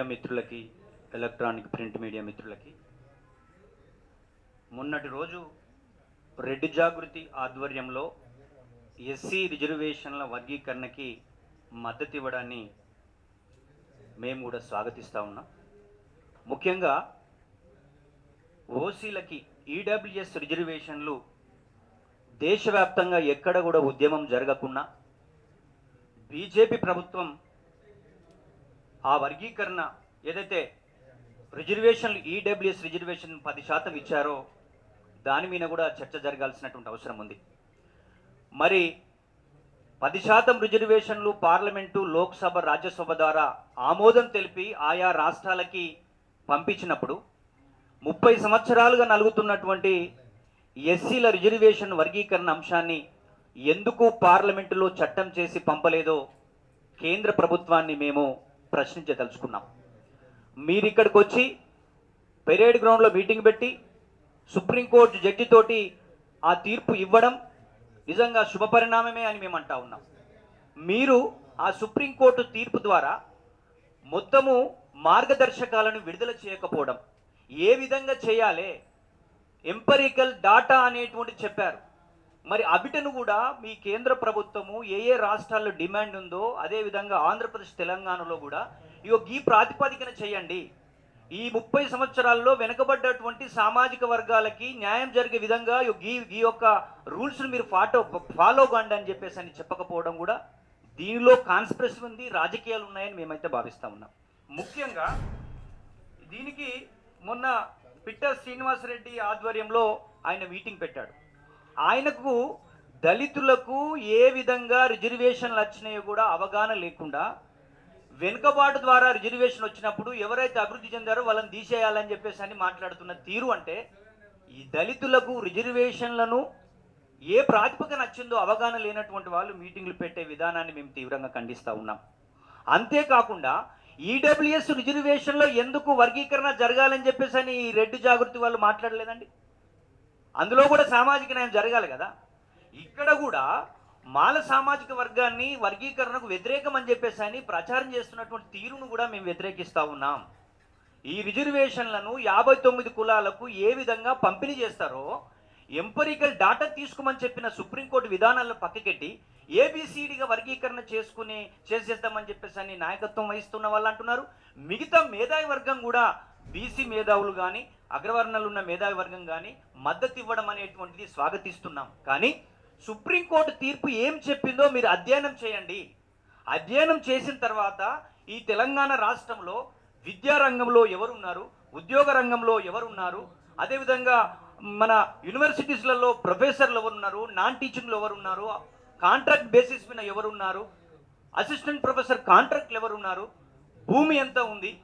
Media మిత్రులకి, electronic print media మిత్రులకి, మొన్నటి రోజు రెడ్డి జాగృతి ఆధ్వర్యంలో ఎస్సీ రిజర్వేషన్ల వర్గీకరణకి మద్దతు ఇవ్వడాన్ని మేము కూడా స్వాగతిస్తూ ఉన్నాం. ముఖ్యంగా ఓసీలకి ఈడబ్ల్యూఎస్ రిజర్వేషన్లు దేశవ్యాప్తంగా ఎక్కడ కూడా ఉద్యమం జరగకుండా బీజేపీ ప్రభుత్వం ఆ వర్గీకరణ ఏదైతే రిజర్వేషన్లు ఈడబ్ల్యూఎస్ రిజర్వేషన్ 10% ఇచ్చారో దాని మీద కూడా చర్చ జరగాల్సినటువంటి అవసరం ఉంది. మరి 10% రిజర్వేషన్లు పార్లమెంటు, లోక్సభ, రాజ్యసభ ద్వారా ఆమోదం తెలిపి ఆయా రాష్ట్రాలకి పంపించినప్పుడు 30 సంవత్సరాలుగా నలుగుతున్నటువంటి ఎస్సీల రిజర్వేషన్ వర్గీకరణ అంశాన్ని ఎందుకు పార్లమెంటులో చట్టం చేసి పంపలేదో కేంద్ర ప్రభుత్వాన్ని మేము ప్రశ్నించదలుచుకున్నాం. మీరు ఇక్కడికి వచ్చి పెరేడ్ గ్రౌండ్లో మీటింగ్ పెట్టి సుప్రీంకోర్టు జడ్జితోటి ఆ తీర్పు ఇవ్వడం నిజంగా శుభపరిణామమే అని మేము అంటా ఉన్నాం. మీరు ఆ సుప్రీంకోర్టు తీర్పు ద్వారా మొత్తము మార్గదర్శకాలను విడుదల చేయకపోవడం, ఏ విధంగా చేయాలి, ఎంపరికల్ డాటా అనేటువంటి చెప్పారు. మరి అబిటను కూడా మీ కేంద్ర ప్రభుత్వము ఏ రాష్ట్రాల్లో డిమాండ్ ఉందో అదేవిధంగా ఆంధ్రప్రదేశ్, తెలంగాణలో కూడా ఈ ప్రాతిపదికన చేయండి. ఈ 30 సంవత్సరాల్లో వెనుకబడ్డటువంటి సామాజిక వర్గాలకి న్యాయం జరిగే విధంగా ఈ యొక్క రూల్స్ను మీరు ఫాలో కండి అని చెప్పేసి అని చెప్పకపోవడం కూడా దీనిలో కాన్స్పిరసీ ఉంది, రాజకీయాలు ఉన్నాయని మేమైతే భావిస్తూ ఉన్నాం. ముఖ్యంగా దీనికి మొన్న పిట్ట శ్రీనివాసరెడ్డి ఆధ్వర్యంలో ఆయన మీటింగ్ పెట్టాడు. ఆయనకు దళితులకు ఏ విధంగా రిజర్వేషన్లు వచ్చినాయో కూడా అవగాహన లేకుండా వెనుకబాటు ద్వారా రిజర్వేషన్ వచ్చినప్పుడు ఎవరైతే అభివృద్ధి చెందారో వాళ్ళని తీసేయాలని చెప్పేసి అని మాట్లాడుతున్న తీరు అంటే ఈ దళితులకు రిజర్వేషన్లను ఏ ప్రాతిపదికన నచ్చిందో అవగాహన లేనటువంటి వాళ్ళు మీటింగ్లు పెట్టే విధానాన్ని మేము తీవ్రంగా ఖండిస్తూ ఉన్నాం. అంతేకాకుండా ఈడబ్ల్యూఎస్ రిజర్వేషన్లో ఎందుకు వర్గీకరణ జరగాలని చెప్పేసి అని ఈ రెడ్డి జాగృతి వాళ్ళు మాట్లాడలేదండి. అందులో కూడా సామాజిక న్యాయం జరగాలి కదా. ఇక్కడ కూడా మాల సామాజిక వర్గాన్ని వర్గీకరణకు వ్యతిరేకం అని చెప్పేసి అని ప్రచారం చేస్తున్నటువంటి తీరును కూడా మేము వ్యతిరేకిస్తూ ఉన్నాం. ఈ రిజర్వేషన్లను 59 కులాలకు ఏ విధంగా పంపిణీ చేస్తారో ఎంపరికల్ డాటా తీసుకోమని చెప్పిన సుప్రీంకోర్టు విధానాలను పక్కకెట్టి ఏబిసిడిగా వర్గీకరణ చేసేస్తామని చెప్పేసి అని నాయకత్వం వహిస్తున్న వాళ్ళు అంటున్నారు. మిగతా మేధావి వర్గం కూడా బీసీ మేధావులు కానీ అగ్రవర్ణాలు ఉన్న మేధావి వర్గం కానీ మద్దతు ఇవ్వడం అనేటువంటిది స్వాగతిస్తున్నాం. కానీ సుప్రీంకోర్టు తీర్పు ఏం చెప్పిందో మీరు అధ్యయనం చేయండి. అధ్యయనం చేసిన తర్వాత ఈ తెలంగాణ రాష్ట్రంలో విద్యారంగంలో ఎవరున్నారు, ఉద్యోగ రంగంలో ఎవరున్నారు, అదేవిధంగా మన యూనివర్సిటీస్లలో ప్రొఫెసర్లు ఎవరున్నారు, నాన్ టీచింగ్లో ఎవరున్నారు, కాంట్రాక్ట్ బేసిస్ మీద ఎవరున్నారు, అసిస్టెంట్ ప్రొఫెసర్ కాంట్రాక్ట్లు ఎవరున్నారు, భూమి ఎంత ఉంది,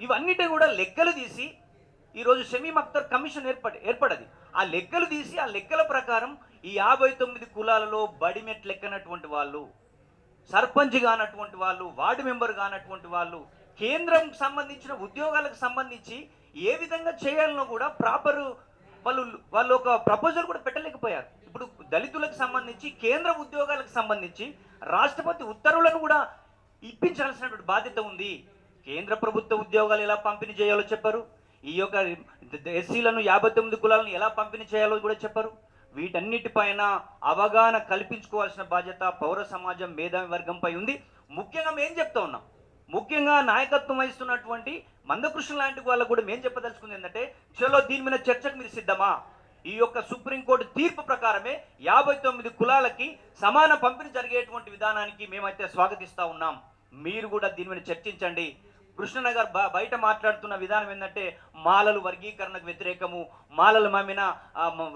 ఇవన్నిటి కూడా లెక్కలు తీసి ఈరోజు షమీమ్ అఖ్తర్ కమిషన్ ఏర్పడది. ఆ లెక్కలు తీసి ఆ లెక్కల ప్రకారం ఈ 59 కులాలలో బడిమెట్ లెక్కనటువంటి వాళ్ళు, సర్పంచ్ కానటువంటి వాళ్ళు, వార్డు మెంబర్ కానటువంటి వాళ్ళు, కేంద్రం సంబంధించిన ఉద్యోగాలకు సంబంధించి ఏ విధంగా చేయాలనో కూడా ప్రాపర్ వాళ్ళు ఒక ప్రపోజల్ కూడా పెట్టలేకపోయారు. ఇప్పుడు దళితులకు సంబంధించి కేంద్ర ఉద్యోగాలకు సంబంధించి రాష్ట్రపతి ఉత్తర్వులను కూడా ఇప్పించాల్సినటువంటి బాధ్యత ఉంది. కేంద్ర ప్రభుత్వ ఉద్యోగాలు ఎలా పంపిణీ చేయాలో చెప్పారు. ఈ యొక్క ఎస్సీలను 59 కులాలను ఎలా పంపిణీ చేయాలో కూడా చెప్పారు. వీటన్నిటిపైన అవగాహన కల్పించుకోవాల్సిన బాధ్యత పౌర సమాజం, మేధావి వర్గంపై ఉంది. ముఖ్యంగా మేము చెప్తా ఉన్నాం, ముఖ్యంగా నాయకత్వం వహిస్తున్నటువంటి మందకృష్ణ లాంటి వాళ్ళకు కూడా మేము చెప్పదలుచుకుంది ఏంటంటే, చలో దీని మీద చర్చకు మీరు సిద్ధమా? ఈ యొక్క సుప్రీంకోర్టు తీర్పు ప్రకారమే 59 కులాలకి సమాన పంపిణీ జరిగేటువంటి విధానానికి మేమైతే స్వాగతిస్తూ ఉన్నాం. మీరు కూడా దీని మీద చర్చించండి. కృష్ణనగర్ బయట మాట్లాడుతున్న విధానం ఏంటంటే మాలలు వర్గీకరణకు వ్యతిరేకము, మాలలు మామిన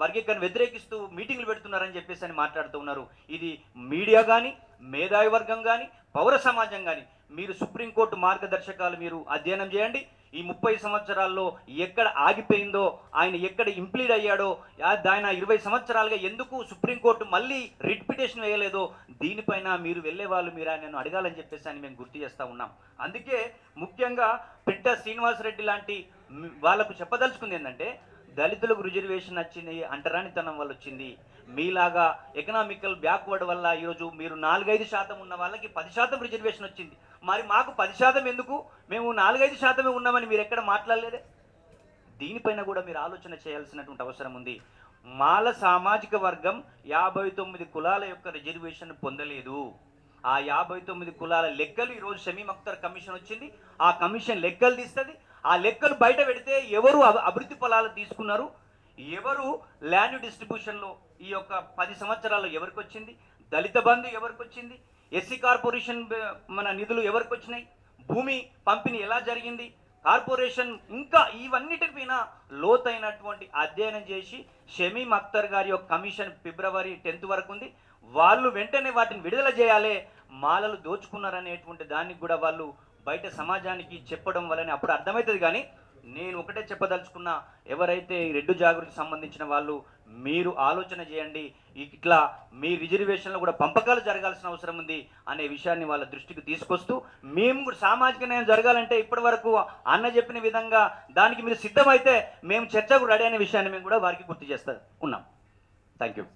వర్గీకరణ వ్యతిరేకిస్తూ మీటింగ్లు పెడుతున్నారని చెప్పేసి అని మాట్లాడుతూ ఉన్నారు. ఇది మీడియా కానీ, మేధావి వర్గం కానీ, పౌర సమాజం కానీ మీరు సుప్రీంకోర్టు మార్గదర్శకాలు మీరు అధ్యయనం చేయండి. ఈ 30 సంవత్సరాల్లో ఎక్కడ ఆగిపోయిందో, ఆయన ఎక్కడ ఇంప్లీడ్ అయ్యాడో, ఆయన 20 సంవత్సరాలుగా ఎందుకు సుప్రీంకోర్టు మళ్ళీ రిట్ పిటిషన్ వేయలేదో దీనిపైన మీరు వెళ్ళే వాళ్ళు మీరు ఆయనను అడగాలని చెప్పేసి అని మేము గుర్తు చేస్తూ ఉన్నాం. అందుకే ముఖ్యంగా పిట్ట శ్రీనివాసరెడ్డి లాంటి వాళ్ళకు చెప్పదలుచుకుంది ఏంటంటే, దళితులకు రిజర్వేషన్ వచ్చింది అంటరానితనం వల్ల వచ్చింది. మీలాగా ఎకనామికల్ బ్యాక్వర్డ్ వల్ల ఈరోజు మీరు 4-5% ఉన్న వాళ్ళకి 10% రిజర్వేషన్ వచ్చింది. మరి మాకు 10% ఎందుకు, మేము 4-5% ఉన్నామని మీరు ఎక్కడ మాట్లాడలేదే. దీనిపైన కూడా మీరు ఆలోచన చేయాల్సినటువంటి అవసరం ఉంది. మాల సామాజిక వర్గం 59 కులాల యొక్క రిజర్వేషన్ పొందలేదు. ఆ 59 కులాల లెక్కలు ఈరోజు షమీమ్ అఖ్తర్ కమిషన్ వచ్చింది. ఆ కమిషన్ లెక్కలు తీస్తుంది. ఆ లెక్కలు బయట పెడితే ఎవరు అభివృద్ధి ఫలాలు తీసుకున్నారు, ఎవరు ల్యాండ్ డిస్ట్రిబ్యూషన్లో ఈ యొక్క 10 సంవత్సరాల్లో ఎవరికి వచ్చింది, దళిత బంధు ఎవరికి వచ్చింది, ఎస్సీ కార్పొరేషన్ మన నిధులు ఎవరికి వచ్చినాయి, భూమి పంపిణీ ఎలా జరిగింది, కార్పొరేషన్, ఇంకా ఇవన్నిటిపైన లోతైనటువంటి అధ్యయనం చేసి షమీమ్ అఖ్తర్ గారి యొక్క కమిషన్ ఫిబ్రవరి 10 వరకు ఉంది. వాళ్ళు వెంటనే వాటిని విడుదల చేయాలి. మాలలు దోచుకున్నారనేటువంటి దానికి కూడా వాళ్ళు బయట సమాజానికి చెప్పడం వల్లనే అప్పుడు అర్థమవుతుంది. కానీ నేను ఒకటే చెప్పదలుచుకున్నా, ఎవరైతే ఈ రెడ్డు జాగృతికి సంబంధించిన వాళ్ళు మీరు ఆలోచన చేయండి. ఇట్లా మీ రిజర్వేషన్లో కూడా పంపకాలు జరగాల్సిన అవసరం ఉంది అనే విషయాన్ని వాళ్ళ దృష్టికి తీసుకొస్తూ, మేము కూడా సామాజిక న్యాయం జరగాలంటే ఇప్పటి వరకు అన్న చెప్పిన విధంగా దానికి మీరు సిద్ధమైతే మేము చర్చకు రెడీ అనే విషయాన్ని మేము కూడా వారికి గుర్తు చేస్తా ఉన్నాం. Thank you.